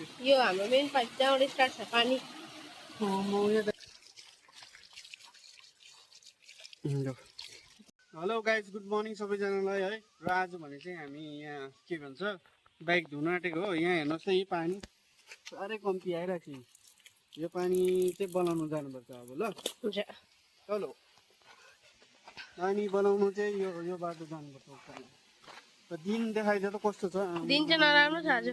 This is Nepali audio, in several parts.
यो हाम्रो मेन पाइप त्यहाँबाट स्टार्ट छ पानी। हेलो गाइज, गुड मर्निङ सबैजनालाई है। र आज भने चाहिँ हामी यहाँ के भन्छ बाइक धुन आँटेको हो। यहाँ हेर्नुहोस् त यी पानी साह्रै कम्ती आइरहेको छ। यो पानी चाहिँ बनाउनु जानुपर्छ अब ल। चलो पानी बनाउनु चाहिँ यो बाटो जानुपर्छ। दिन देखाइदियो त कस्तो छ। दिन चाहिँ नराम्रो छ आज।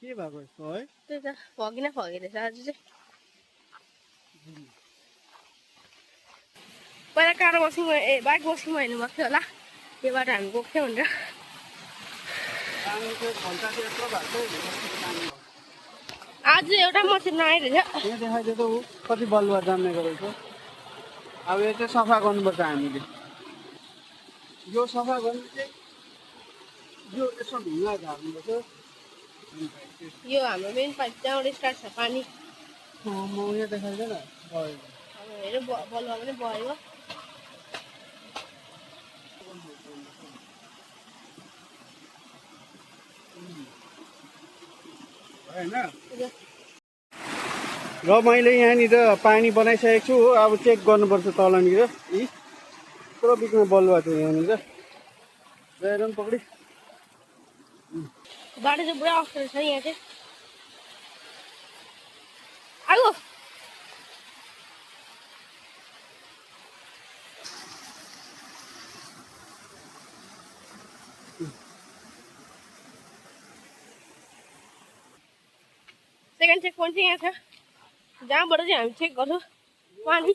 के भएको यस्तो है? त्यही त फगिरहेछ आज चाहिँ। पहिला कार वसिङमा बाइक वसिङमा हिँड्नुभएको थियो होला। यो बाटो हामी गएको थियो भनेर। आज एउटा मसिन नआइरहेछ। यहाँ देखाइदियो त ऊ कति बलुवा जन्मेको रहेछ। अब यो चाहिँ सफा गर्नुपर्छ हामीले। यो सफा गर्नु चाहिँ यो यसो ढुङ्गा झार्नुपर्छ। यो हाम्रो मेन पाइप त्यहाँबाट स्टार्ट छ पानी। म यहाँ देखाइदिएन भयो। हेर बलुवा पनि भयो। र मैले यहाँनिर पानी बनाइसकेको छु हो। अब चेक गर्नुपर्छ तलनिर। यत्रो बिचमा बलुवा थियो यहाँनिर। गएर पनि पक्रि। बाटो चाहिँ पुरा अप्ठ्यारो छ यहाँ चाहिँ। आगो सेकेन्ड चेक पोइन्ट चाहिँ यहाँ छ, जहाँबाट चाहिँ हामी चेक गर्छौँ पानी।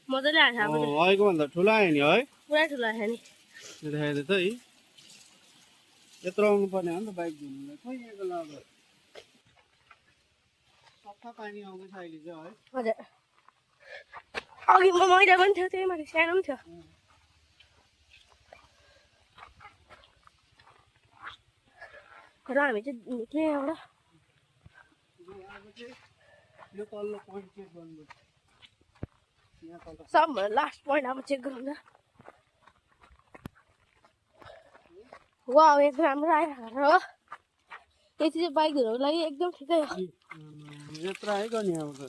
मजाले आएछ। अहिलेको भन्दा ठुलो आयो नि है। पुरा ठुलो आएछ नि। देखाइदियो त है। यत्रो आउनु पर्ने हो नि त बाइक धुनुलाई। खोइ यहाँको ल अब सफा पानी आउँदैछ अहिले चाहिँ है। हजुर अघि मैला पनि थियो, त्यही माथि सानो पनि थियो। र हामी चाहिँ निक्ल्यौँ यहाँबाट। यो तल्लो पोइन्ट चेक गर्नुपर्छ। सबभन्दा लास्ट पोइन्ट अब चेक गर्नु। वा यहाँ चाहिँ राम्रो आइरहेको छ हो। यति चाहिँ बाइक धुनुको लागि एकदम ठिकै हो। यत्रो आइगयो नि अब त।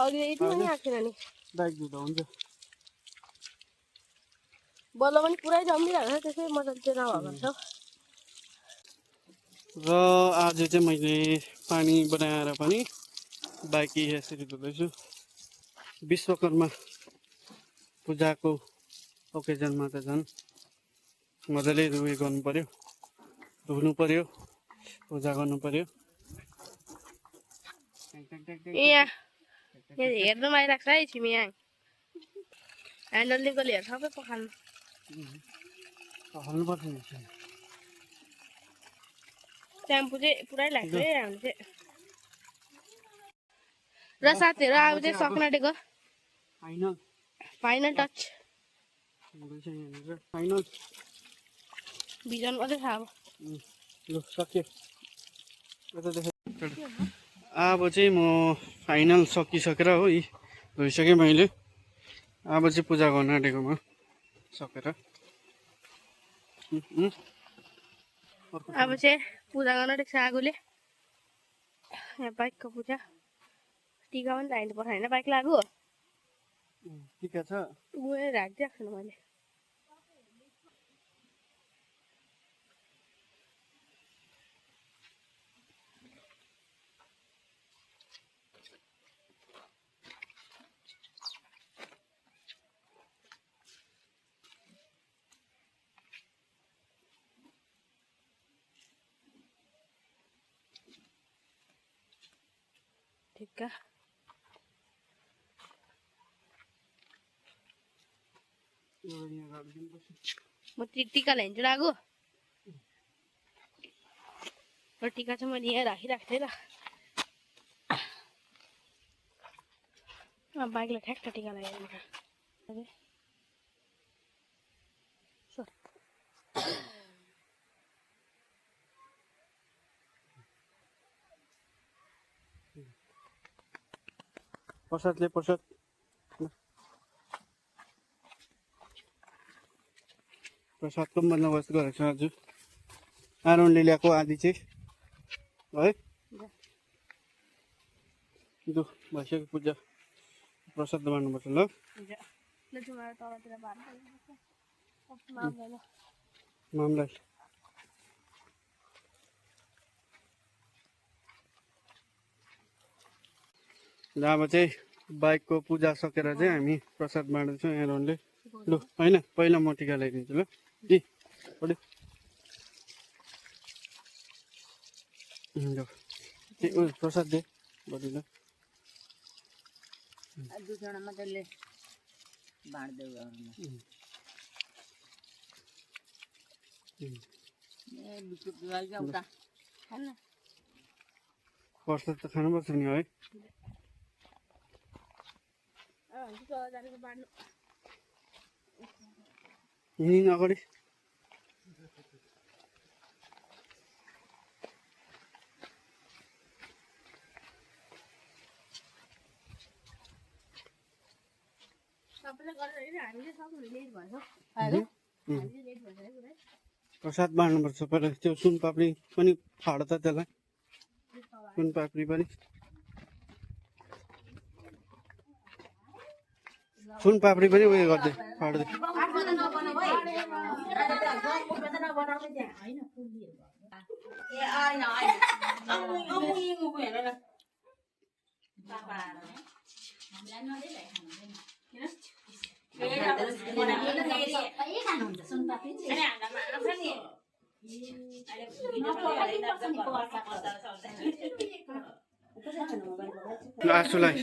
अघि यति पनि आएको थिएन नि। बाइक धुँदा हुन्छ। बल्ल पनि पुरै जमिरहेको छ, त्यसै मजाले चाहिँ नभएको छ। र आज चाहिँ मैले पानी बनाएर पनि बाइक यसरी धुँदैछु। विश्वकर्मा पूजाको ओकेजनमा त झन् मजाले उयो गर्नु पर्यो, धुनु पर्यो, पूजा गर्नु पर्यो। यहाँ हेर्नुमा आइरहेको छ है छिमी। यहाँ ह्यान्डलदेखिको लिएर सबै पखाल्नुपर्छ नि। स्याम्पू चाहिँ पुरै लाग्छ है हाम्रो चाहिँ। र साथीहरू अब चाहिँ सक्न आँटेको फाइनल टच। फाइनल भिजन मात्रै छ अब। ल सक्यो। अब चाहिँ म फाइनल सकिसकेर हो यी धोइसकेँ मैले। अब चाहिँ पूजा गर्न आँटेको म सकेर। अब चाहिँ पूजा गर्न आँटेको छ आगोले। यहाँ बाइकको पूजा। टिका पनि लगाइदिनु पर्छ होइन बाइक लाग्यो। टिका छ गएर राखिदिएको छु मैले। टिका म टिका ल्याइदिन्छु लागु। र टिका चाहिँ मैले यहाँ राखिरहेको थिएँ ल। बाइकलाई ठ्याक्क टिका लगाइदिनु पर्छ। प्रसादले प्रसाद प्रसादको पनि बन्दोबस्त गरेको छ आज आरोनले ल्याएको आदि चाहिँ है लु भइसक्यो पूजा प्रसाद बाँड्नुपर्छ ल मामलाई ल अब चाहिँ बाइकको पूजा सकेर चाहिँ हामी प्रसाद बाँड्दैछौँ एरोनले लु होइन पहिला म टिका लगाइदिन्छु ल पढ्यो प्रसाद दे बडीलाई दुईजना मात्रै बाँड्दै प्रसाद त खानुपर्छ नि है यहीँ अगाडि प्रसाद बाँड्नुपर्छ पहिला त्यो सुनपापडी पनि फाड त त्यसलाई सुनपापडी पनि सुनपापडी पनि उयो गर्दै फाड्दै आसुलाई